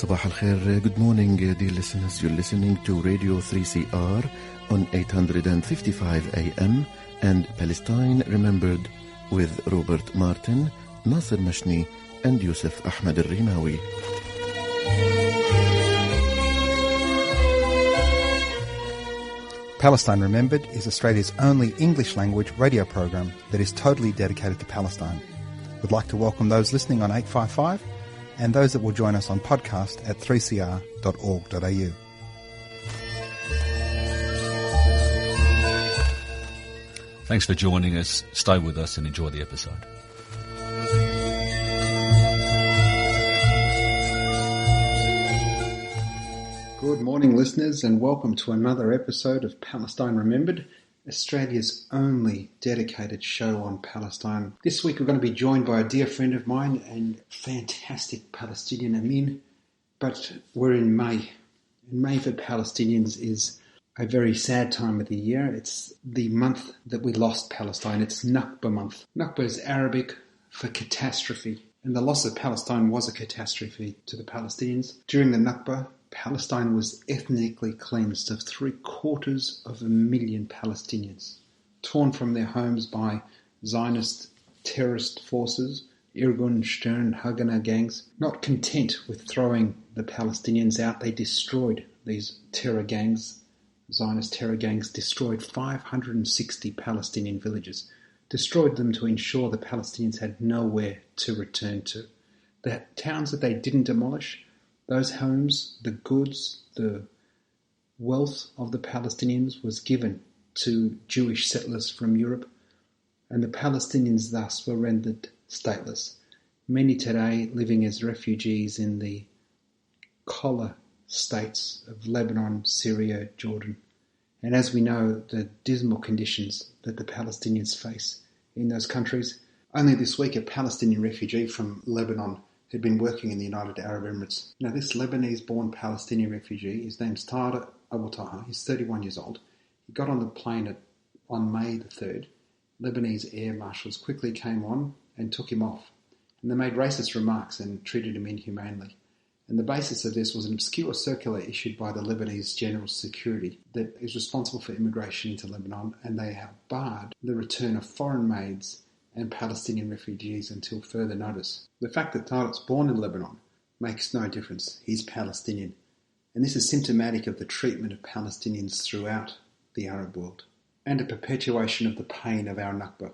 Sabah al-Khair, good morning dear listeners. You're listening to Radio 3CR on 855 AM and Palestine Remembered with Robert Martin, Nasser Mashni and Yusuf Ahmed al-Rimawi. Palestine Remembered is Australia's only English-language radio program that is totally dedicated to Palestine. We'd like to welcome those listening on 855 and those that will join us on podcast at 3cr.org.au. Thanks for joining us. Stay with us and enjoy the episode. Good morning, listeners, and welcome to another episode of Palestine Remembered, Australia's only dedicated show on Palestine. This week we're going to be joined by a dear friend of mine and fantastic Palestinian, Amin, but we're in May. And May for Palestinians is a very sad time of the year. It's the month that we lost Palestine. It's Nakba month. Nakba is Arabic for catastrophe, and the loss of Palestine was a catastrophe to the Palestinians. During the Nakba, Palestine was ethnically cleansed of 750,000 Palestinians, torn from their homes by Zionist terrorist forces, Irgun, Stern, Haganah gangs. Not content with throwing the Palestinians out, they destroyed these terror gangs. Zionist terror gangs destroyed 560 Palestinian villages, destroyed them to ensure the Palestinians had nowhere to return to. The towns that they didn't demolish, those homes, the goods, the wealth of the Palestinians was given to Jewish settlers from Europe, and the Palestinians thus were rendered stateless. Many today living as refugees in the collar states of Lebanon, Syria, Jordan. And as we know, the dismal conditions that the Palestinians face in those countries. Only this week, a Palestinian refugee from Lebanon had been working in the United Arab Emirates. Now, this Lebanese-born Palestinian refugee, his name's Tara Abu Taha, he's 31 years old. He got on the plane on May the 3rd. Lebanese air marshals quickly came on and took him off. And they made racist remarks and treated him inhumanely. And the basis of this was an obscure circular issued by the Lebanese General Security that is responsible for immigration into Lebanon, and they have barred the return of foreign maids and Palestinian refugees until further notice. The fact that Tarek's born in Lebanon makes no difference. He's Palestinian. And this is symptomatic of the treatment of Palestinians throughout the Arab world and a perpetuation of the pain of our Nakba.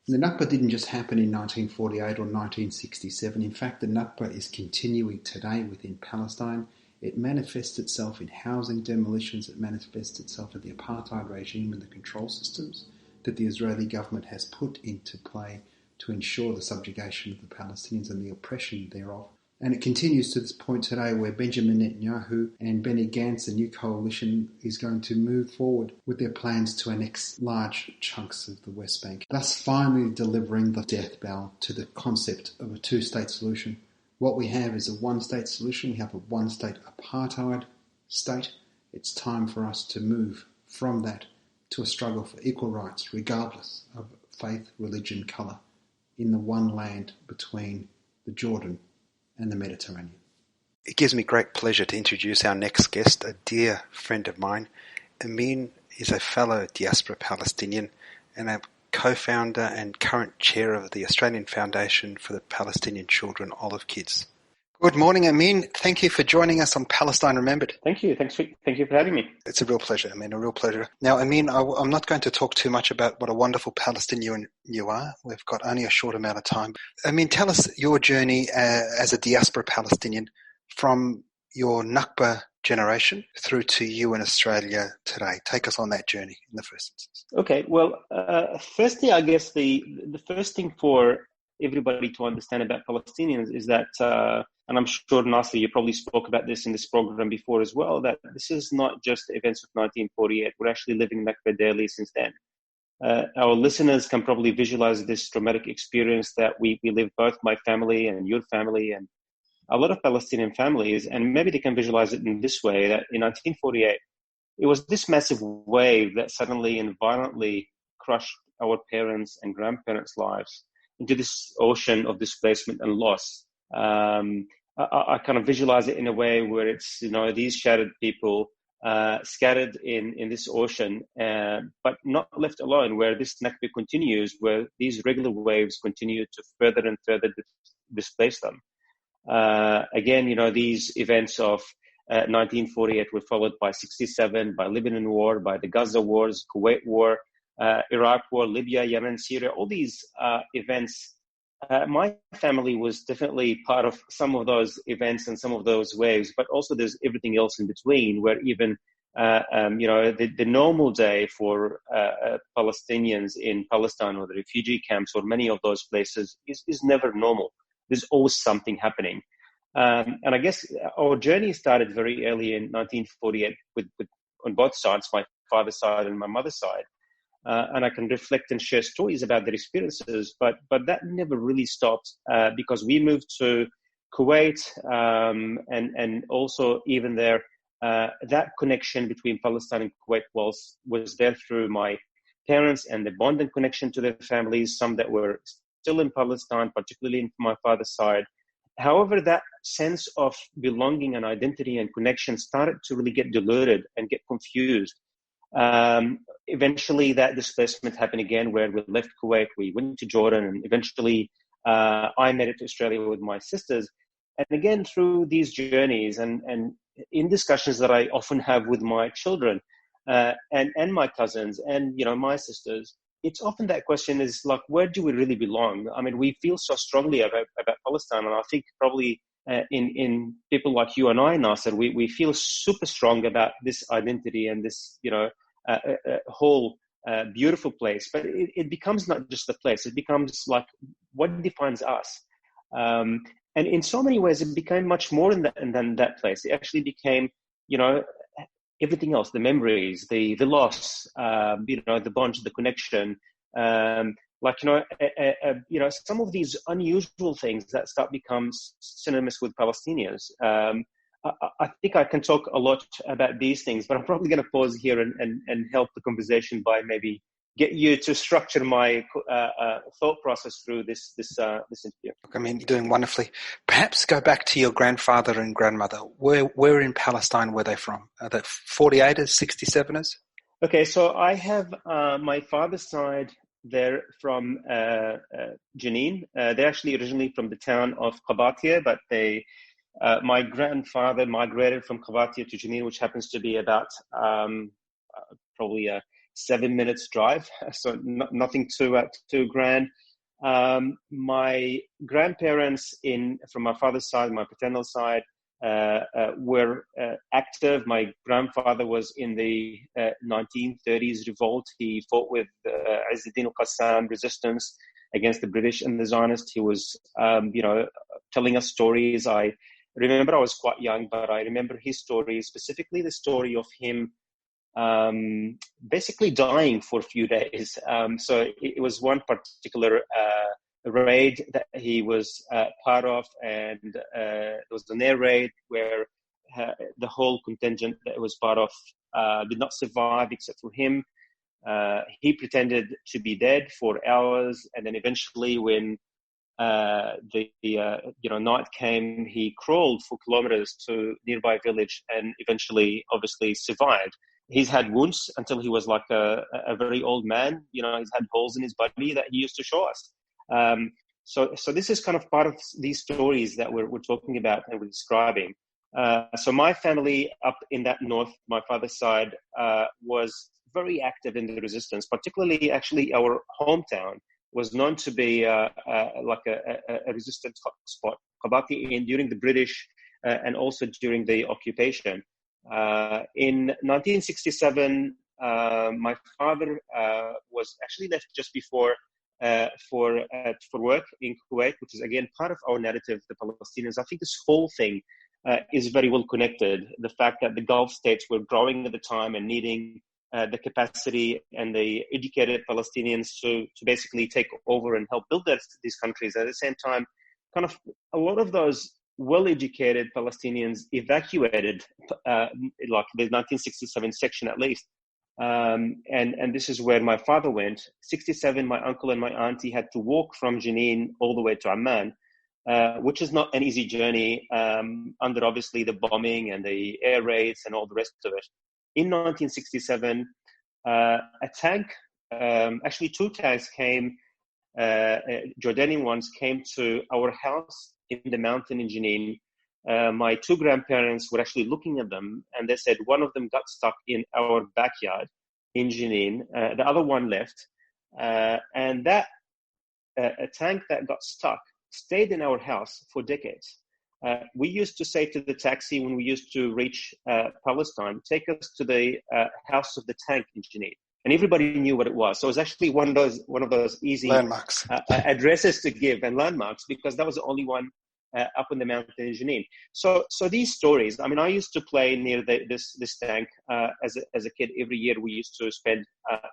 And the Nakba didn't just happen in 1948 or 1967. In fact, the Nakba is continuing today within Palestine. It manifests itself in housing demolitions. It manifests itself in the apartheid regime and the control systems that the Israeli government has put into play to ensure the subjugation of the Palestinians and the oppression thereof. And it continues to this point today where Benjamin Netanyahu and Benny Gantz, the new coalition, is going to move forward with their plans to annex large chunks of the West Bank, thus finally delivering the death knell to the concept of a two-state solution. What we have is a one-state solution. We have a one-state apartheid state. It's time for us to move from that to a struggle for equal rights, regardless of faith, religion, colour, in the one land between the Jordan and the Mediterranean. It gives me great pleasure to introduce our next guest, a dear friend of mine. Amin is a fellow diaspora Palestinian and a co-founder and current chair of the Australian Foundation for the Palestinian Children, Olive Kids. Good morning, Amin. Thank you for joining us on Palestine Remembered. Thank you. Thank you for having me. It's a real pleasure, Amin, a real pleasure. Now, Amin, I'm not going to talk too much about what a wonderful Palestinian you are. We've got only a short amount of time. Amin, tell us your journey as a diaspora Palestinian from your Nakba generation through to you in Australia today. Take us on that journey in the first instance. Okay. Well, firstly, I guess the first thing for everybody to understand about Palestinians is that, and I'm sure, Nasser, you probably spoke about this in this program before as well, that this is not just the events of 1948. We're actually living Nakba daily since then. Our listeners can probably visualize this traumatic experience that we live, both my family and your family and a lot of Palestinian families, and maybe they can visualize it in this way, that in 1948, it was this massive wave that suddenly and violently crushed our parents' and grandparents' lives into this ocean of displacement and loss. I kind of visualize it in a way where it's, these shattered people scattered in this ocean, but not left alone, where this Nakba continues, where these regular waves continue to further and further displace them. Again, these events of 1948 were followed by 67, by Lebanon War, by the Gaza Wars, Kuwait War, Iraq War, Libya, Yemen, Syria, all these events. My family was definitely part of some of those events and some of those waves, but also there's everything else in between, where even the normal day for Palestinians in Palestine or the refugee camps or many of those places is never normal. There's always something happening. And I guess our journey started very early in 1948 with on both sides, my father's side and my mother's side. And I can reflect and share stories about their experiences, but that never really stopped because we moved to Kuwait, and also even there, that connection between Palestine and Kuwait was there through my parents and the bond and connection to their families, some that were still in Palestine, particularly in my father's side. However, that sense of belonging and identity and connection started to really get diluted and get confused. Eventually that displacement happened again, where we left Kuwait, we went to Jordan, and eventually I made it to Australia with my sisters. And again, through these journeys and in discussions that I often have with my children and my cousins and, my sisters, it's often that question is like, where do we really belong? I mean, we feel so strongly about Palestine, and I think probably in people like you and I, Nasser, we feel super strong about this identity and this, whole beautiful place. But it becomes not just the place; it becomes like what defines us. And in so many ways, it became much more than that place. It actually became, everything else: the memories, the loss, the bonds, the connection. Some of these unusual things that start become synonymous with Palestinians. I think I can talk a lot about these things, but I'm probably going to pause here and help the conversation by maybe get you to structure my thought process through this interview. I mean, you're doing wonderfully. Perhaps go back to your grandfather and grandmother. Where in Palestine were they from? Are they 48ers, 67ers? Okay, so I have my father's side. They're from Jenin. They're actually originally from the town of Qabatia, but my grandfather migrated from Qabatia to Jenin, which happens to be about probably a 7 minutes drive, so nothing too grand. My grandparents from my father's side, my paternal side, were active. My grandfather was in the 1930s revolt. He fought with Izzuddin al-Qassam resistance against the British and the Zionists. He was, telling us stories. I remember I was quite young, but I remember his story, specifically the story of him basically dying for a few days. So it was one particular raid that he was part of, and there was an air raid where the whole contingent that was part of did not survive except for him. He pretended to be dead for hours, and then eventually when the night came, he crawled for kilometers to nearby village and eventually obviously survived. He's had wounds until he was like a very old man. He's had holes in his body that he used to show us. So this is kind of part of these stories that we're talking about and we're describing. So my family up in that north, my father's side, was very active in the resistance, particularly actually our hometown was known to be like a resistance hotspot, Qabatia, during the British and also during the occupation. In 1967, my father was actually left just before for work in Kuwait, which is again part of our narrative, the Palestinians. I think this whole thing is very well connected. The fact that the Gulf states were growing at the time and needing the capacity and the educated Palestinians to basically take over and help build these countries. At the same time, kind of a lot of those well-educated Palestinians evacuated, like the 1967 section at least. And this is where my father went. 67, my uncle and my auntie had to walk from Jenin all the way to Amman. which is not an easy journey under obviously the bombing and the air raids and all the rest of it. In 1967, a tank, actually two tanks came, Jordanian ones came to our house in the mountain in Jenin. My two grandparents were actually looking at them, and they said one of them got stuck in our backyard in Jenin. The other one left. And that a tank that got stuck stayed in our house for decades. We used to say to the taxi when we used to reach Palestine, take us to the house of the tank in Jenin. And everybody knew what it was. So it was actually one of those easy landmarks, addresses to give and landmarks, because that was the only one up in the mountain in Jenin. So these stories. I mean, I used to play near this tank as a kid. Every year we used to spend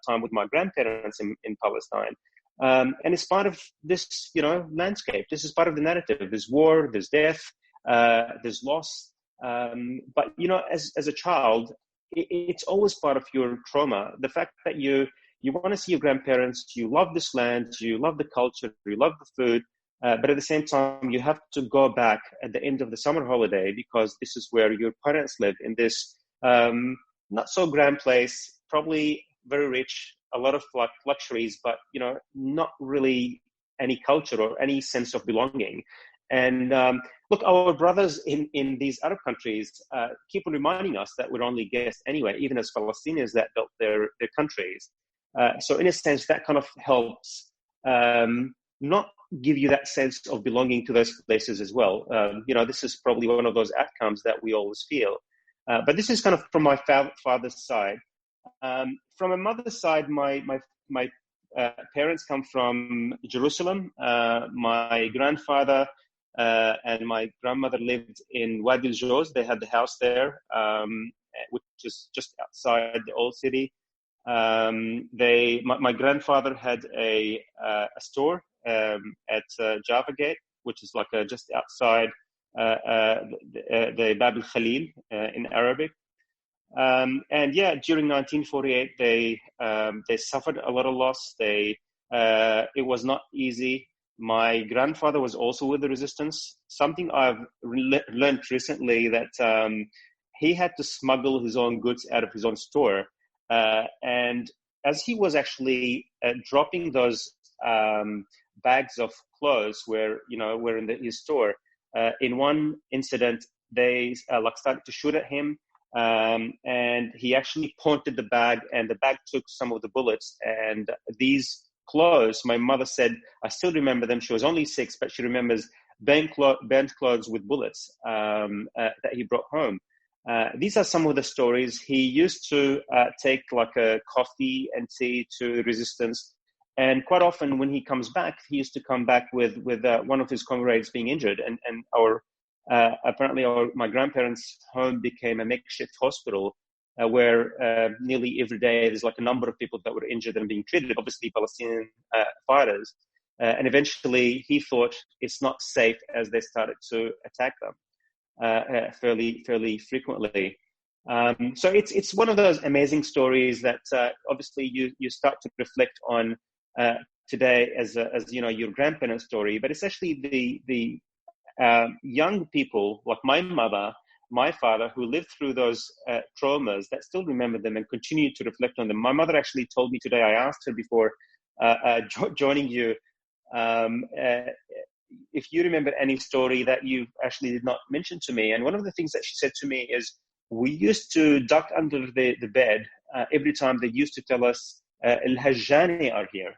time with my grandparents in Palestine. And it's part of this, landscape. This is part of the narrative. There's war, there's death, there's loss. But as a child, it's always part of your trauma. The fact that you want to see your grandparents, you love this land, you love the culture, you love the food, but at the same time, you have to go back at the end of the summer holiday because this is where your parents live, in this not so grand place, probably very rich, a lot of luxuries, but not really any culture or any sense of belonging. And look, our brothers in these Arab countries keep on reminding us that we're only guests anyway, even as Palestinians that built their countries. So in a sense, that kind of helps not give you that sense of belonging to those places as well. This is probably one of those outcomes that we always feel. But this is kind of from my father's side. From my mother's side, my parents come from Jerusalem. My grandfather and my grandmother lived in Wadi al-Joz. They had the house there, which is just outside the old city. My grandfather had a store at Java Gate, which is like just outside the Bab al-Khalil in Arabic. And yeah, during 1948, they suffered a lot of loss. It was not easy. My grandfather was also with the resistance. Something I've learned recently, that he had to smuggle his own goods out of his own store. And as he was actually dropping those bags of clothes were in his store, in one incident, they started to shoot at him. And he actually pointed the bag, and the bag took some of the bullets. And these clothes, my mother said, I still remember them. She was only 6, but she remembers burnt clothes with bullets that he brought home. These are some of the stories. He used to take like a coffee and tea to resistance. And quite often when he comes back, he used to come back with one of his comrades being injured. And apparently my grandparents' home became a makeshift hospital where nearly every day there's like a number of people that were injured and being treated, obviously Palestinian fighters. And eventually he thought it's not safe as they started to attack them fairly frequently. So it's one of those amazing stories that obviously you start to reflect on today as your grandparents' story, but it's actually the young people like my mother, my father, who lived through those traumas that still remember them and continue to reflect on them. My mother actually told me today, I asked her before joining you, if you remember any story that you actually did not mention to me. And one of the things that she said to me is, we used to duck under the bed every time they used to tell us Al-Hajjani are here.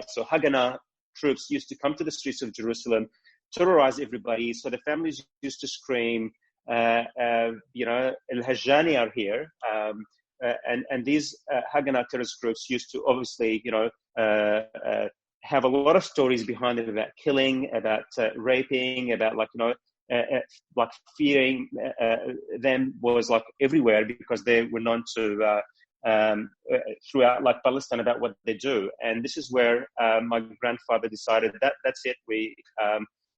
So Haganah troops used to come to the streets of Jerusalem, terrorize everybody. So the families used to scream, Al-Hajjani are here. And these Haganah terrorist groups used to obviously, have a lot of stories behind them about killing, about raping, about like fearing them was like everywhere, because they were known to throughout like Palestine about what they do. And this is where my grandfather decided that that's it.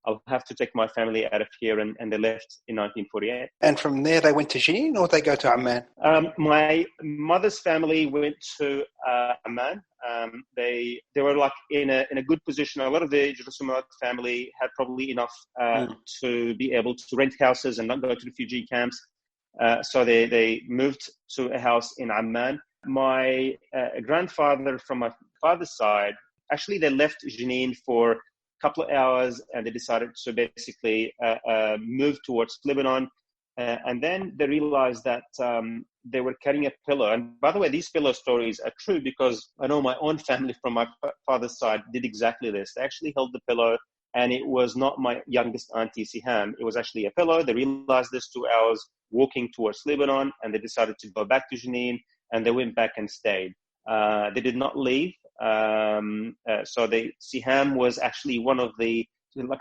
I'll have to take my family out of here, and they left in 1948. And from there they went to Jenin, or they go to Amman? My mother's family went to Amman. They were like in a good position. A lot of the Jerusalem family had probably enough to be able to rent houses and not go to refugee camps. So they moved to a house in Amman. My grandfather from my father's side, actually they left Jenin for a couple of hours, and they decided to basically move towards Lebanon. And then they realized that they were carrying a pillow. And by the way, these pillow stories are true because I know my own family from my father's side did exactly this. They actually held the pillow, and it was not my youngest auntie, Siham. It was actually a pillow. They realized this 2 hours walking towards Lebanon, and they decided to go back to Jenin, and they went back and stayed. They did not leave. So Siham was actually one of the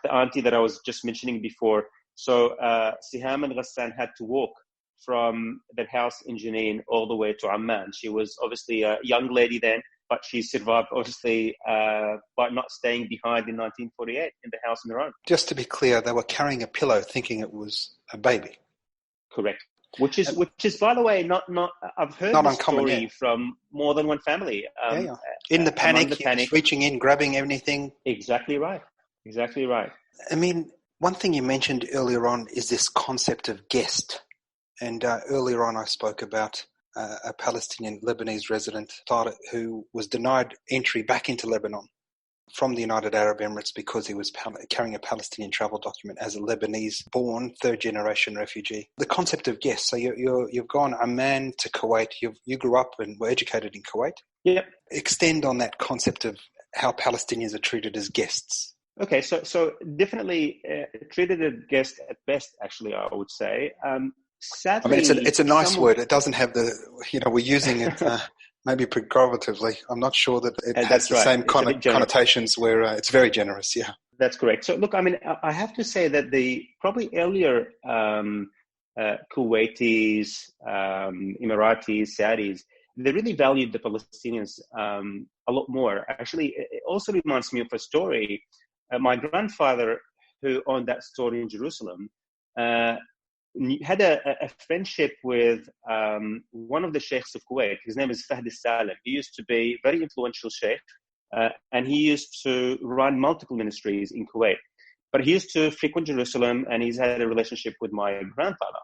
auntie that I was just mentioning before. So Siham and Ghassan had to walk from that house in Jenin all the way to Amman. She was obviously a young lady then, but she survived obviously by not staying behind in 1948 in the house on her own. Just to be clear, they were carrying a pillow thinking it was a baby. Correct. Which is, by the way, not. I've heard not this uncommon, story from more than one family. In the panic, he was reaching in, grabbing everything. Exactly right. I mean, one thing you mentioned earlier on is this concept of guest. And earlier on, I spoke about a Palestinian Lebanese resident who was denied entry back into Lebanon from the United Arab Emirates because he was carrying a Palestinian travel document as a Lebanese-born third-generation refugee. The concept of guest. So you've gone Amman to Kuwait. You grew up and were educated in Kuwait. Yep. Extend on that concept of how Palestinians are treated as guests. Okay, so definitely treated as guests at best. Actually, I would say. Sadly, I mean, it's a nice word. It doesn't have we're using it. Maybe pejoratively. I'm not sure that it has the same connotations where it's very generous, yeah. That's correct. So look, I mean, I have to say that the probably earlier Kuwaitis, Emiratis, Saudis, they really valued the Palestinians a lot more. Actually, it also reminds me of a story. My grandfather, who owned that store in Jerusalem, had a friendship with one of the sheikhs of Kuwait. His name is Fahd Salim. He used to be a very influential sheikh, and he used to run multiple ministries in Kuwait. But he used to frequent Jerusalem, and he's had a relationship with my grandfather.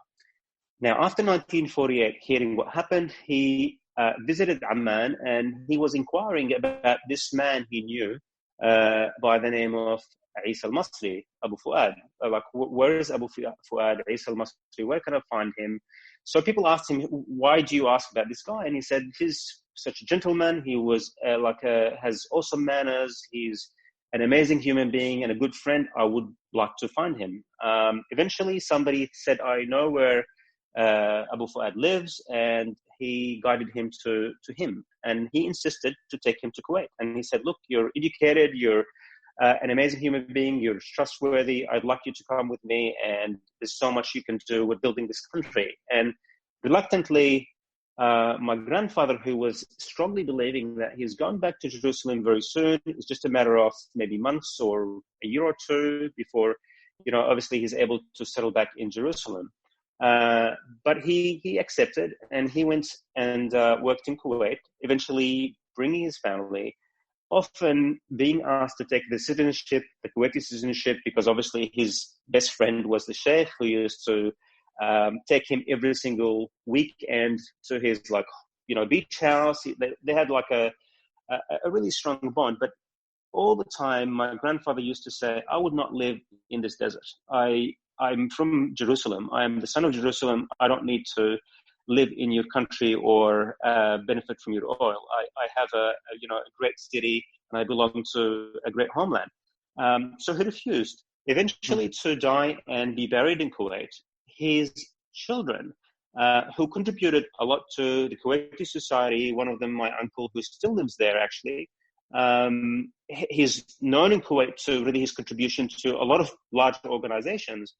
Now, after 1948, hearing what happened, he visited Amman, and he was inquiring about this man he knew by the name of Isa al-Masri, Abu Fuad. Like, where is Abu Fuad, Isa al-Masri? Where can I find him? So people asked him, why do you ask about this guy? And he said, he's such a gentleman. He was has awesome manners. He's an amazing human being and a good friend. I would like to find him. Eventually, somebody said, I know where Abu Fuad lives, and he guided him to him. And he insisted to take him to Kuwait. And he said, look, you're educated, you're an amazing human being, you're trustworthy, I'd like you to come with me, and there's so much you can do with building this country. And reluctantly, my grandfather, who was strongly believing that he's going back to Jerusalem very soon, it was just a matter of maybe months or a year or two before, obviously he's able to settle back in Jerusalem. But he accepted, and he went and worked in Kuwait, eventually bringing his family, often being asked to take the citizenship, the Kuwaiti citizenship, because obviously his best friend was the sheikh who used to take him every single weekend to his beach house. They had like a really strong bond. But all the time, my grandfather used to say, I would not live in this desert. I'm from Jerusalem. I am the son of Jerusalem. I don't need to live in your country or benefit from your oil. I have a great city, and I belong to a great homeland. So he refused. Eventually, to die and be buried in Kuwait, his children, who contributed a lot to the Kuwaiti society, one of them, my uncle, who still lives there actually, he's known in Kuwait to really his contribution to a lot of large organizations,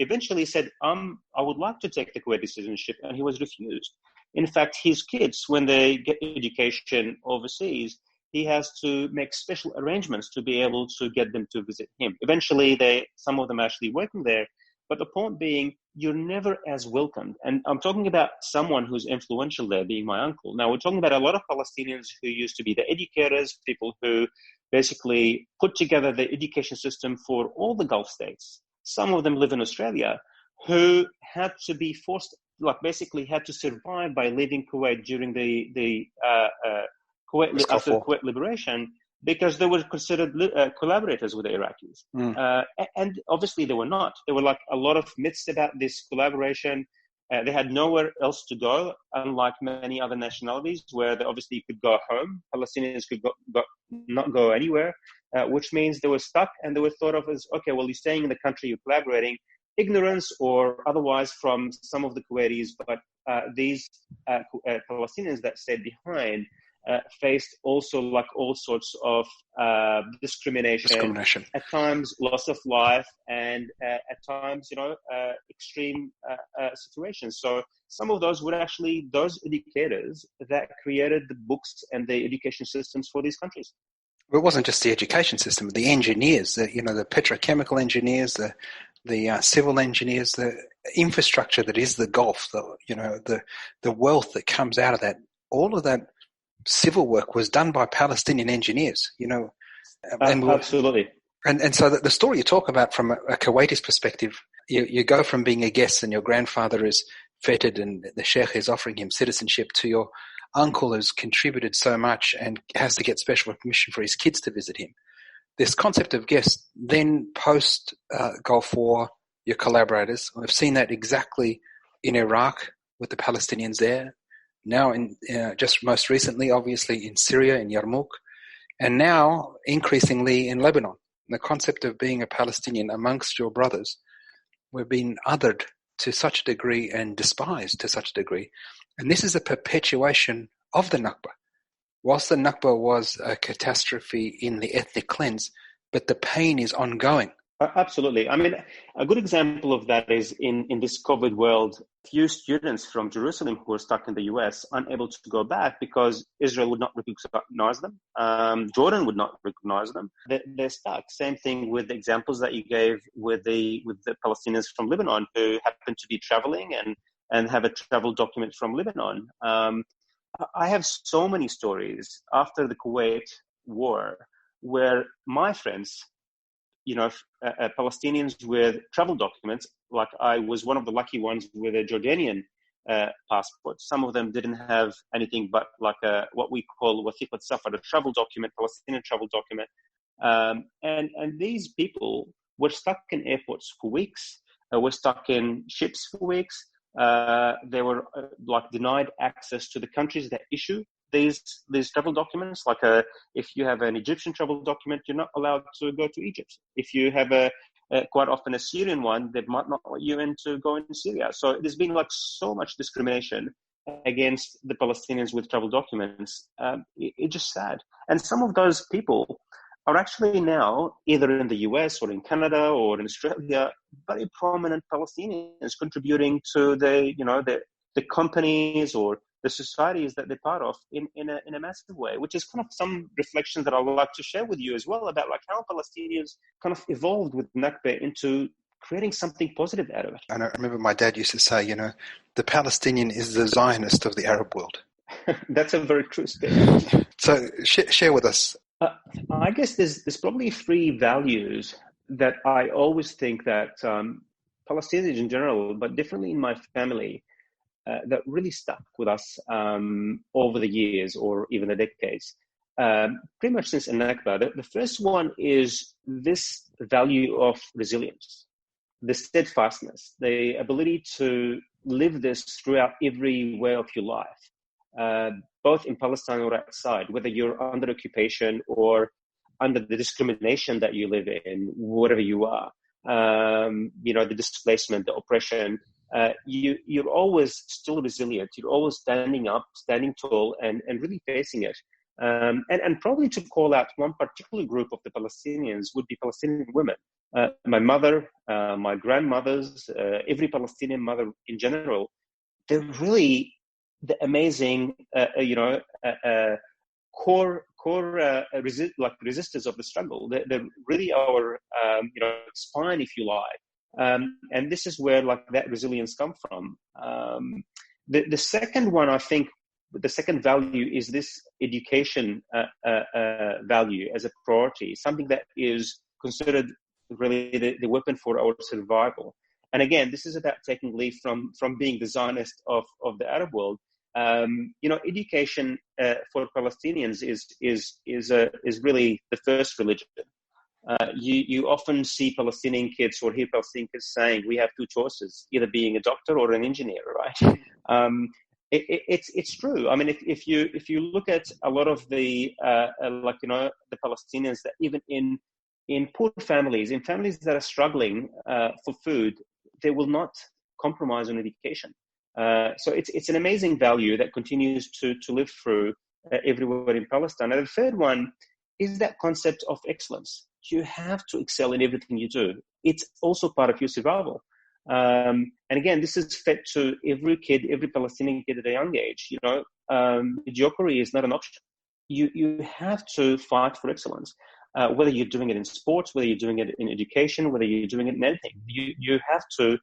eventually said, I would like to take the Kuwaiti citizenship, and he was refused. In fact, his kids, when they get education overseas, he has to make special arrangements to be able to get them to visit him. Eventually, some of them are actually working there. But the point being, you're never as welcomed. And I'm talking about someone who's influential there, being my uncle. Now, we're talking about a lot of Palestinians who used to be the educators, people who basically put together the education system for all the Gulf states. Some of them live in Australia, who had to be forced, basically had to survive by leaving Kuwait during the after Kuwait liberation, because they were considered collaborators with the Iraqis. And obviously they were not. There were a lot of myths about this collaboration. They had nowhere else to go, unlike many other nationalities where they obviously could go home. Palestinians could not go anywhere, which means they were stuck, and they were thought of as, okay, well, you're staying in the country, you're collaborating. Ignorance or otherwise from some of the Kuwaitis, but these Palestinians that stayed behind faced also all sorts of discrimination. At times loss of life, and at times extreme situations. So some of those were actually those educators that created the books and the education systems for these countries. It wasn't just the education system, the engineers, the petrochemical engineers, the civil engineers, the infrastructure that is the Gulf, the wealth that comes out of that. All of that civil work was done by Palestinian engineers, Absolutely. And so the story you talk about from a Kuwaiti's perspective, you go from being a guest and your grandfather is feted and the sheikh is offering him citizenship, to your uncle who's contributed so much and has to get special permission for his kids to visit him. This concept of guest, then post Gulf War, your collaborators, we've seen that exactly in Iraq with the Palestinians there. Now, just most recently, obviously, in Syria, in Yarmouk, and now increasingly in Lebanon. The concept of being a Palestinian amongst your brothers, we've been othered to such a degree and despised to such a degree. And this is a perpetuation of the Nakba. Whilst the Nakba was a catastrophe in the ethnic cleanse, but the pain is ongoing. Absolutely. I mean, a good example of that is in this COVID world, few students from Jerusalem who were stuck in the US, unable to go back because Israel would not recognize them. Jordan would not recognize them. They're stuck. Same thing with the examples that you gave with the Palestinians from Lebanon who happen to be traveling and have a travel document from Lebanon. I have so many stories after the Kuwait war where my friends, Palestinians with travel documents, like I was one of the lucky ones with a Jordanian passport. Some of them didn't have anything but what we call wathiqat safar, a travel document, Palestinian travel document. And these people were stuck in airports for weeks, were stuck in ships for weeks. They were denied access to the countries that issue these travel documents. If you have an Egyptian travel document, you're not allowed to go to Egypt. If you have quite often a Syrian one, they might not let you in to go into Syria. So there's been so much discrimination against the Palestinians with travel documents. It's just sad. And some of those people are actually now either in the US or in Canada or in Australia, very prominent Palestinians contributing to the companies or the societies that they're part of in a massive way, which is kind of some reflections that I would like to share with you as well about how Palestinians kind of evolved with Nakba into creating something positive out of it. And I remember my dad used to say, the Palestinian is the Zionist of the Arab world. That's a very true statement. So share with us. I guess there's probably three values that I always think that Palestinians in general, but differently in my family, that really stuck with us over the years or even the decades, pretty much since Nakba. The first one is this value of resilience, the steadfastness, the ability to live this throughout every way of your life, both in Palestine or outside, whether you're under occupation or under the discrimination that you live in, whatever you are, the displacement, the oppression. You're always still resilient. You're always standing up, standing tall, and really facing it. And probably to call out one particular group of the Palestinians would be Palestinian women. My mother, my grandmothers, every Palestinian mother in general, they're really the amazing, core resistors of the struggle. They're really our spine, if you like. And this is where like that resilience comes from. The second one, I think, the second value is this education value as a priority, something that is considered really the weapon for our survival. And again, this is about taking leave from being the Zionist of the Arab world. Education for Palestinians is really the first religion. You often see Palestinian kids or hear Palestinian kids saying, "We have two choices: either being a doctor or an engineer." Right? It's true. I mean, if you look at a lot of the the Palestinians that even in poor families, in families that are struggling for food, they will not compromise on education. So it's an amazing value that continues to live through everywhere in Palestine. And the third one is that concept of excellence. You have to excel in everything you do. It's also part of your survival. And again, this is fed to every kid, every Palestinian kid at a young age. Mediocrity is not an option. You have to fight for excellence. Whether you're doing it in sports, whether you're doing it in education, whether you're doing it in anything, you have to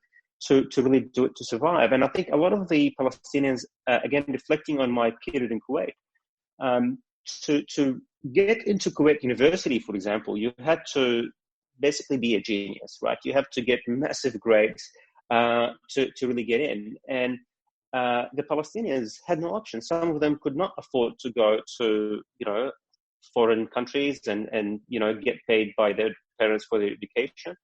really do it to survive. And I think a lot of the Palestinians, again, reflecting on my period in Kuwait, to get into Kuwait University, for example, you had to basically be a genius, right? You have to get massive grades to really get in. And the Palestinians had no option. Some of them could not afford to go to, foreign countries and get paid by their parents for their education.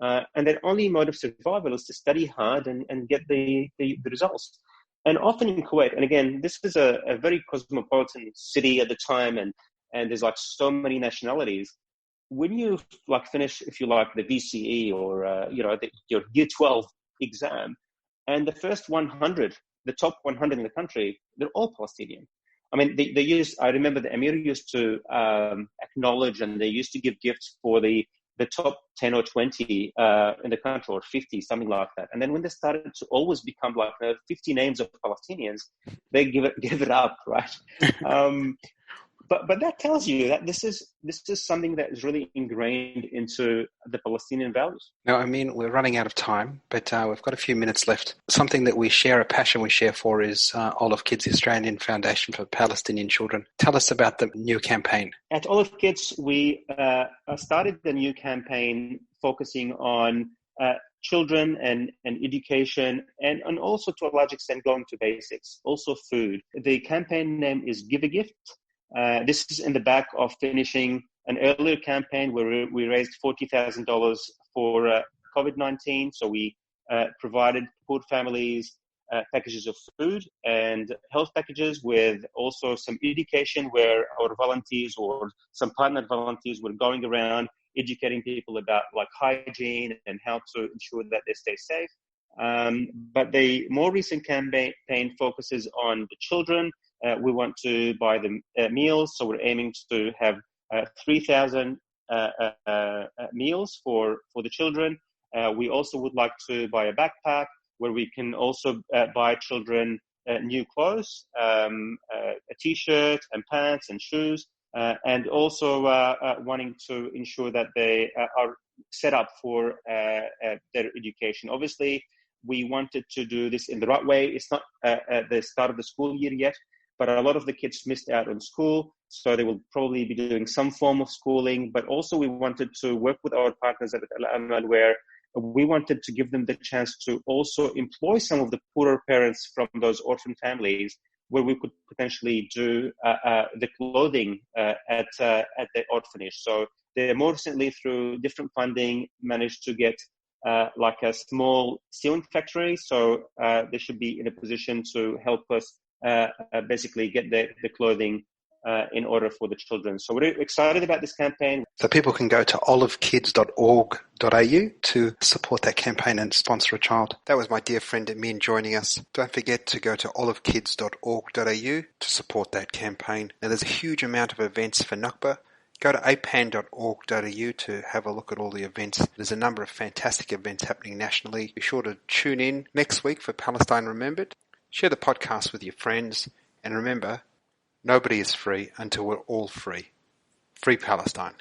And their only mode of survival is to study hard and get the results. And often in Kuwait, and again, this is a very cosmopolitan city at the time, and there's like so many nationalities. When you finish, if you like, the VCE or your Year 12 exam, and the first 100, the top 100 in the country, they're all Palestinian. I mean, they used. I remember the Emir used to acknowledge, and they used to give gifts for the top 10 or 20 in the country, or 50, something like that. And then when they started to always become like 50 names of Palestinians, they give it up, right? But that tells you that this is something that is really ingrained into the Palestinian values. Now, I mean, we're running out of time, but we've got a few minutes left. Something that we share, a passion we share for, is Olive Kids, the Australian Foundation for Palestinian Children. Tell us about the new campaign. At Olive Kids, we started the new campaign focusing on children and education, and also to a large extent going to basics, also food. The campaign name is Give a Gift. This is in the back of finishing an earlier campaign where we raised $40,000 for COVID-19. So we provided poor families packages of food and health packages, with also some education where our volunteers or some partner volunteers were going around educating people about like hygiene and how to ensure that they stay safe. But the more recent campaign focuses on the children. We want to buy them meals, so we're aiming to have 3,000 meals for the children. We also would like to buy a backpack where we can also buy children new clothes, a t-shirt and pants and shoes, and also wanting to ensure that they are set up for their education. Obviously, we wanted to do this in the right way. It's not at the start of the school year yet, but a lot of the kids missed out on school, so they will probably be doing some form of schooling. But also we wanted to work with our partners at Amin, where we wanted to give them the chance to also employ some of the poorer parents from those orphan families, where we could potentially do the clothing at the orphanage. So they more recently, through different funding, managed to get like a small sewing factory. So they should be in a position to help us basically get the clothing in order for the children. So we're excited about this campaign. So people can go to olivekids.org.au to support that campaign and sponsor a child. That was my dear friend Amin joining us. Don't forget to go to olivekids.org.au to support that campaign. Now there's a huge amount of events for Nakba. Go to apan.org.au to have a look at all the events. There's a number of fantastic events happening nationally. Be sure to tune in next week for Palestine Remembered. Share the podcast with your friends, and remember, Nobody is free until we're all free. Free Palestine.